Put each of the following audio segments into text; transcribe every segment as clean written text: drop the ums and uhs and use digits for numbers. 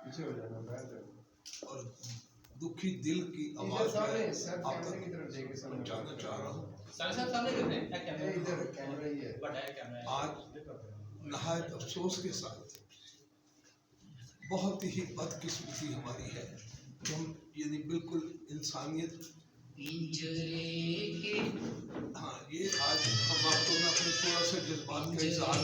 پیچھے ہو جانا بیٹھ جانا اور دکھی دل کی آواز میں آپ تک پہنچانا چاہ رہا ہوں. آج نہایت افسوس کے ساتھ بہت ہی بدقسمتی ہماری ہے کہ ہم یعنی بالکل انسانیت ہاں یہ آج ہم وقتوں میں اپنے تھوڑا سا جذبات کا اظہار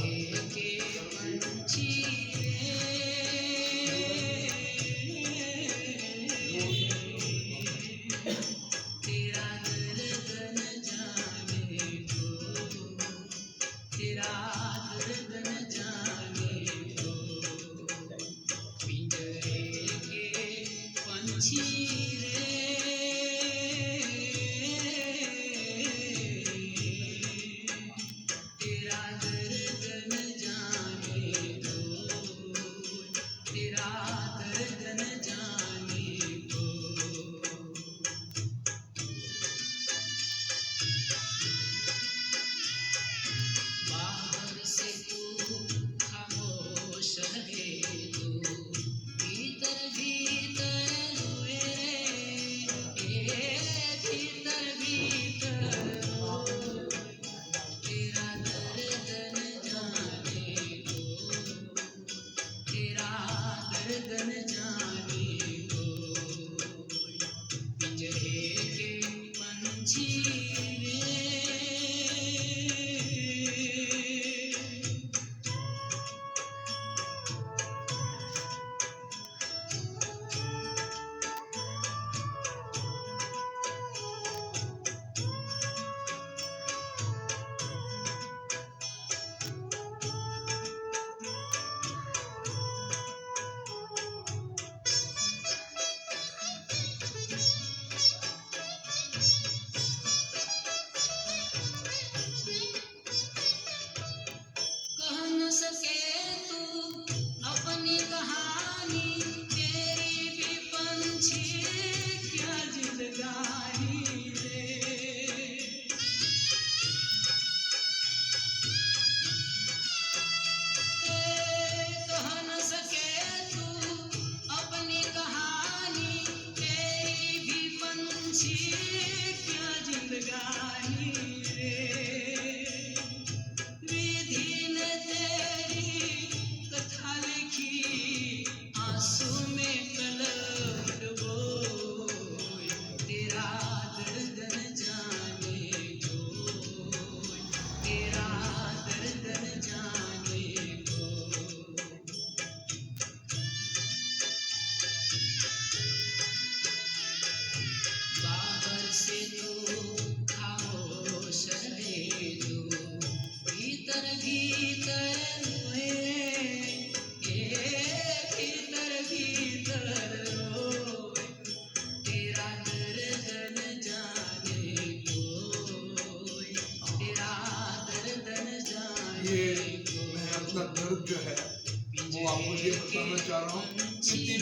میں اپنا درد جو ہے وہ آپ کو یہ بتانا چاہ رہا ہوں. کتنی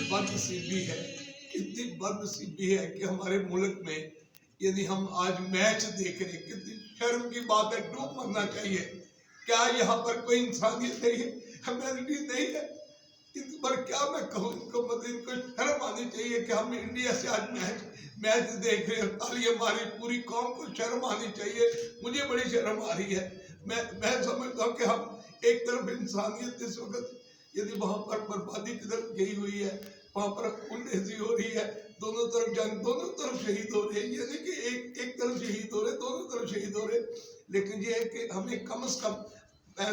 بدنصیبی ہے کہ ہمارے ملک میں یعنی ہم آج میچ دیکھ رہے ہیں. کتنی شرم کی بات ہے. ڈوب مرنا چاہیے. کیا یہاں پر کوئی انسانیت نہیں ہے, ہیومینٹی نہیں ہے؟ اس پر کیا میں کہوں, ان کو شرم آنی چاہیے کہ ہم انڈیا سے آج میچ دیکھ رہے ہیں. تالی ہماری پوری قوم کو شرم آنی چاہیے. مجھے بڑی شرم آ رہی ہے. میں سمجھتا ہوں کہ ہم ایک طرف انسانیت اس وقت یعنی وہاں پر بربادی کی طرف گئی ہوئی ہے, وہاں پر خون ریزی ہو رہی ہے, دونوں طرف جنگ, دونوں طرف شہید ہو رہے ہیں. یعنی کہ ایک طرف شہید ہو رہے, دونوں طرف شہید ہو رہے. لیکن یہ ہے کہ ہمیں کم از کم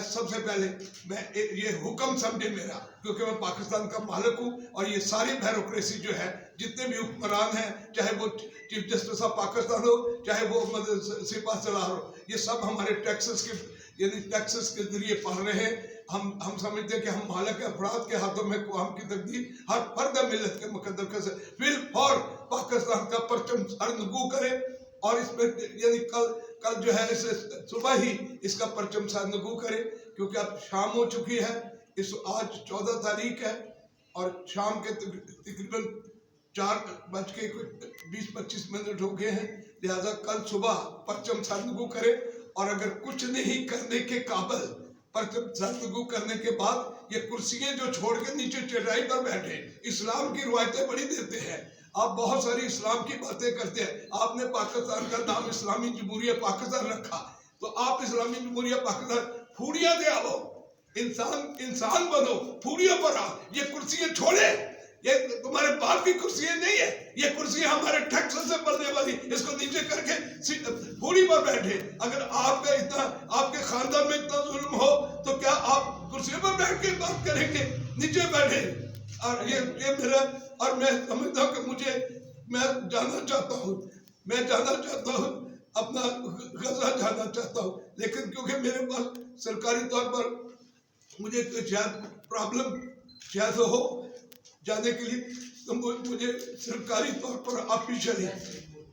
سب سے پہلے میں یہ حکم سمجھے میرا, کیونکہ میں پاکستان کا مالک ہوں اور یہ ساری بیوروکریسی جو ہے, جتنے بھی حکمران ہیں, چاہے وہ چیف جسٹس آف پاکستان ہو, چاہے وہ سپاہ سالار ہو, یہ سب ہمارے ٹیکسز کے ذریعے پڑھ رہے ہیں. ہم سمجھتے ہیں کہ ہم مالک افراد کے ہاتھوں میں قوم کی تقدیر ہر فرد ملت کے مقدر سے فل فور پاکستان کا پرچم سرنگو کرے. اور اس میں یعنی کل جو ہے صبح ہی اس کا پرچم سرنگو کرے, کیونکہ اب شام ہو چکی ہے. آج 14 تاریخ ہے اور شام کے تقریباً 4:20-25 ہو گئے ہیں. لہٰذا کل صبح پرچم سرنگو کرے, اور اگر کچھ نہیں کرنے کے قابل परचम गुफ्तगू करने के बाद ये कुर्सियां जो छोड़ के नीचे चटाई पर बैठे, इस्लाम की रिवायतें बड़ी देते हैं। आप बहुत सारी इस्लाम की बातें करते हैं। आपने पाकिस्तान का नाम इस्लामी जमहूरिया पाकिस्तान रखा, तो आप इस्लामी जमहूरिया पाकिस्तान फूड़िया दे आओ, इंसान बनो, फूड़ियों पर आओ। ये कुर्सियां छोड़े, ये तुम्हारे बाप की कुर्सियां नहीं है, ये कुर्सियां हमारे टैक्स से बढ़ने वाली, इसको नीचे करके फूड़ी पर बैठे। अगर आपका इतना, आपके खानदान में इतना जुल्म हो तो क्या आप कुर्सियों पर बैठ के बात करेंगे? नीचे बैठे। और ये मेरा, और मैं समझता हूँ कि मैं जाना चाहता हूँ, अपना गजा जाना चाहता हूँ, लेकिन क्योंकि मेरे पास सरकारी तौर पर मुझे शायद प्रॉब्लम शायद हो जाने के लिए, तो मुझे सरकारी तौर पर ऑफिशियली,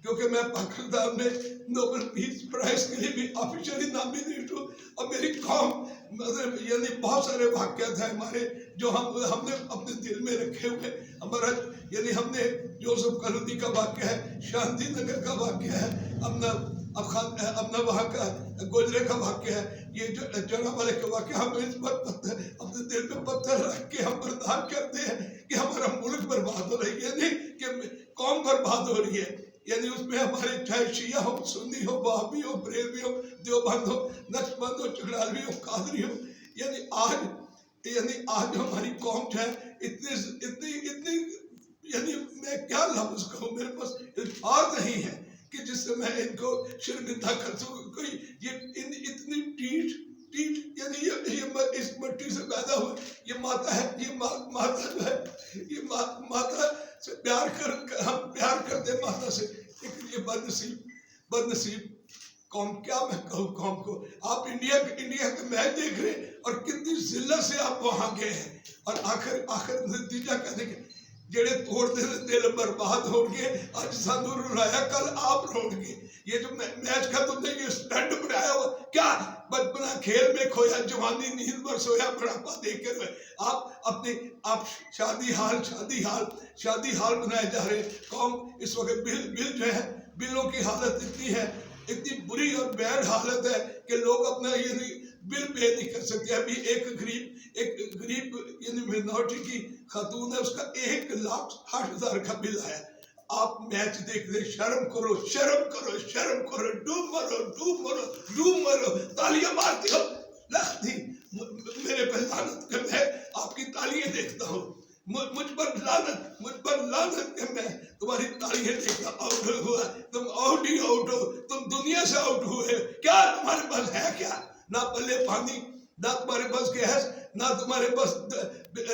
क्योंकि मैं पाकिस्तान में नोबेल पीस प्राइज के लिए भी ऑफिशियली नॉमिनेट हूँ। और मेरी कौम, मतलब यानी बहुत सारे वाक़यात हैं हमारे जो हमने अपने दिल में रखे हुए। हमारा यानी हमने जोसेफ कॉलोनी का वाक़या है, शांति नगर का वाक़या है, अपना वहाँ का गोजरे का वाक़या है, ये जो जनावाले का वाक़या, हम इस पर अपने दिल में पत्थर रख के हम बर्दाश्त करते हैं कि हमारा मुल्क बर्बाद हो रही है, यानी कि कौम बर्बाद हो रही है। यानी उसमें हमारे चाहे शिया हो, सुन्नी हो, वहाबी हो, बरेलवी हो, देवबंद हो, नक्शबंद हो, चगड़ालवी हो, कादरी हो, यानी आज हमारी कौम है इतनी यानी मैं क्या लफ्ज़ कहूँ, मेरे पास अल्फाज नहीं है कि जिससे मैं इनको शर्मिंदा कर सकूँ। कोई ये इतनी टीट यानी ये इस मिट्टी से पैदा हुआ, ये माता है, ये माता जो है, ये माता से हम प्यार करते हैं माता से, लेकिन ये बदनसीब कौम, क्या मैं कहूँ कौम को। आप इंडिया का मैच देख रहे हैं और कितनी जिल्लत से आप वहाँ गए हैं, और आखिर नतीजा कहने के जेड़े तोड़ते दिल बर्बाद हो गए, आज सानू रुलाया, कल आप रोड़गे। ये जो मैच का तुमने ये स्टंट बनाया हो, क्या बचपना खेल में खोया, जवानी नींद पर सोया, बुढ़ापा देख कर आप शादी हाल बनाए जा रहे हैं। कौम इस वक्त बिल जो है, बिलों की हालत इतनी बुरी और बैड हालत है कि लोग अपना ये बिल पे नहीं कर सकते। अभी एक गरीब यानी मिनोरिटी की खातून है, उसका 1,60,000 का बिल आया। आप मैच देख रहे, शर्म करो, डूब मरो, तालियां मारते हो, लखती मेरे पे लानत कर, मैं आपकी तालियां देखता हूँ, मुझ पर लानत कर, मैं तुम्हारी तालियां देखता। आउट हुआ, तुम आउट ही आउट हो, तुम दुनिया से आउट हुए। क्या तुम्हारे पास है? क्या ना पल्ले पानी, ना तुम्हारे पास गैस, ना तुम्हारे पास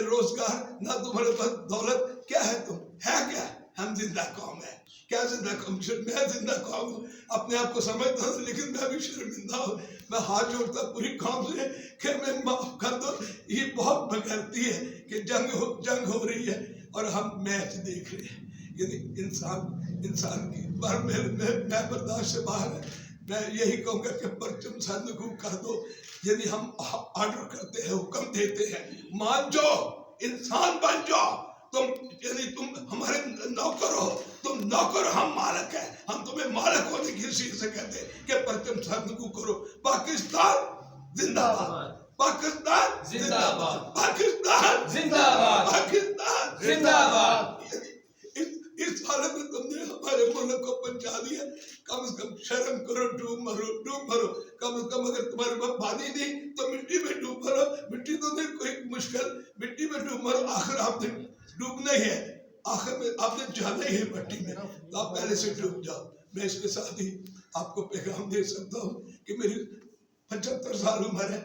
रोजगार, ना तुम्हारे पास दौलत, क्या है? तुम है क्या? हम जिंदा कौम है, क्या जिंदा कौम? मैं जिंदा कौम हूँ, अपने आप को समझता हूँ, लेकिन मैं भी शर्मिंदा हूँ। मैं हाथ जोड़ता पूरी कौम से कि मैं माफ कर दो। ये बहुत बगैरती है कि जंग हो रही है और हम मैच देख रहे हैं। यानी इंसान की बार मैं बर्दाश्त से बाहर है। मैं यही कहूँगा कि परचम सानगू कर दो। यदि हम ऑर्डर करते हैं, हुक्म देते हैं, मान जाओ, इंसान बन जाओ। तुम हमारे नौकर हो, तुम नौकर, हम मालिक है। हम तुम्हें मालिक होने की चीज से कहते हैं कि परचम सानगू करो। पाकिस्तान जिंदाबाद, पाकिस्तान जिंदाबाद, पाकिस्तान जिंदाबाद, पाकिस्तान जिंदाबाद। इस हालत में तुमने हमारे मुल्क को पहुंचा दिया। कम से कम शर्म करो, डूब मरो। कम से कम अगर तुम्हारे पास पानी नहीं तो मिट्टी में डूब मरो। मिट्टी तो नहीं कोई मुश्किल, मिट्टी में डूब मरो। आखिर आपने डूबना ही है, आखिर में आपने जाना ही है मिट्टी में, तो आप पहले से डूब जाओ। मैं इसके साथ ही आपको पैगाम दे सकता हूँ कि मेरी 75 साल उम्र है।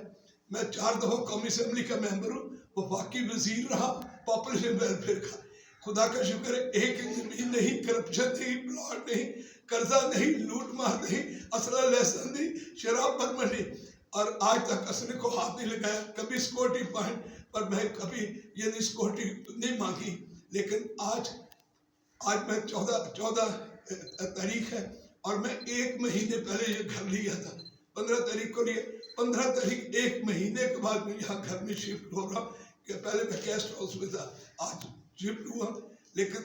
मैं 4 दफा कौमी असेंबली का मेंबर हूँ, वफाकी वजीर रहा, पॉपुलेशन वेलफेयर का। खुदा का शुक्र है, एक जमीन नहीं, करप्शन नहीं, प्लॉट नहीं, कर्जा नहीं, लूट मार नहीं, असला लहसन नहीं, शराब पर नहीं, और आज तक असले को हाथ नहीं लगाया। कभी सिक्योरिटी पॉइंट पर मैं कभी ये सिक्योरिटी नहीं मांगी। लेकिन आज मैं 14 तारीख है और मैं 1 महीने पहले ये घर लिया था। 15 तारीख को लिए, 15 तारीख 1 महीने के बाद मैं यहाँ घर में शिफ्ट हो रहा हूँ। कि पहले मैं गेस्ट हाउस में था, आज शिफ्ट हुआ। लेकिन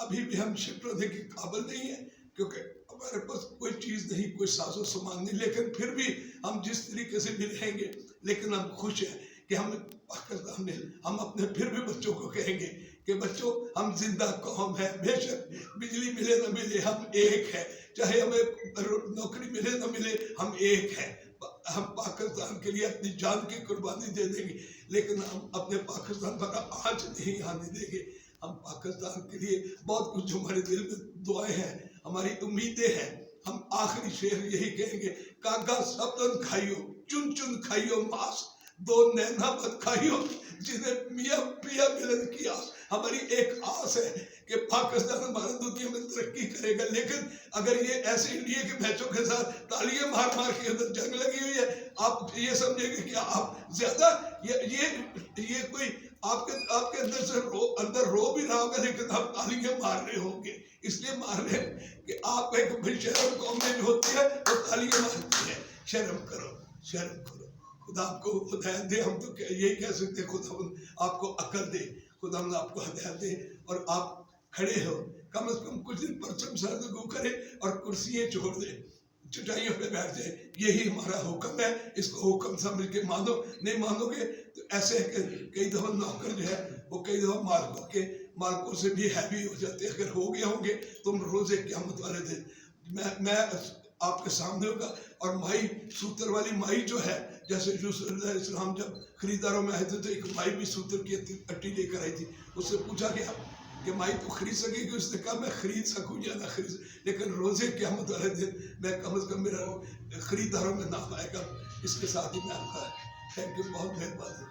अभी भी हम शिफ्ट होने के काबिल नहीं है, क्योंकि हमारे पास कोई चीज़ नहीं, कोई साजो सामान नहीं। लेकिन फिर भी हम जिस तरीके से भी रहेंगे, لیکن ہم خوش ہیں کہ ہم پاکستان میں ہم اپنے پھر بھی بچوں کو کہیں گے کہ بچوں ہم زندہ قوم ہے، بے شک بجلی ملے نہ ملے ہم ایک ہے، چاہے ہمیں نوکری ملے نہ ملے ہم ایک ہے، ہم پاکستان کے لیے اپنی جان کی قربانی دے دیں گے، لیکن ہم اپنے پاکستان پر آنچ نہیں آنے دیں گے۔ ہم پاکستان کے لیے بہت کچھ ہمارے دل میں دعائیں ہیں، ہماری امیدیں ہیں۔ ہم آخری شعر یہی کہیں گے، کاغا سبتن کھائیو چن چن کھائیو ماس، دو نینا مت کھائیو جنہیں میاں پیا ملن کی آس۔ ہماری ایک آس ہے کہ پاکستان ہمارا دنیا میں ترقی کرے گا، لیکن اگر یہ ایسے انڈیا کے میچوں کے ساتھ تالیاں مار مار کے اندر جنگ لگی ہوئی ہے، آپ یہ سمجھیں گے کہ آپ زیادہ یہ کوئی آپ کے اندر سے اندر رو بھی رہا ہوگا، لیکن آپ تالیاں مار رہے ہوں گے، اس لیے مار رہے ہیں کہ آپ ایک بھائی شرم قوم میں جو ہوتی ہے وہ تالیاں مارتی ہے۔ شرم کرو، شرم کرو، خدا آپ کو ہدایت دے۔ ہم تو یہی کہہ سکتے ہیں خدا آپ کو عقل دے، خدا آپ کو ہدایت دے، اور آپ کھڑے ہو، کم از کم کچھ دن پرچم سر گو کرے اور کرسیاں چھوڑ دے، چٹائیوں پہ بیٹھ جائے۔ یہی ہمارا حکم ہے، اس کو حکم سمجھ کے مانو، نہیں مانو گے تو ایسے ہے کہ کئی دفعہ نوکر جو ہے وہ کئی دفعہ مالکوں سے بھی ہیوی ہو جاتے ہیں۔ اگر ہو گئے ہوں گے تم روزے قیامت والے دن میں آپ کے سامنے ہوگا، اور مائی سوتر والی مائی جو ہے، جیسے یوسف علیہ السلام جب خریداروں میں آئے تھے تو ایک مائی بھی سوتر کی اٹی لے کر آئی تھی، اس سے پوچھا گیا کہ مائی تو خرید سکے گی؟ اس نے کہا میں خرید سکوں یا نہ خرید سکوں، لیکن روزے قیامت والے دن میں کم از کم میرا خریداروں میں نام آئے گا۔ اس کے ساتھ ہی میں آپ کا تھینک یو، بہت مہربانی۔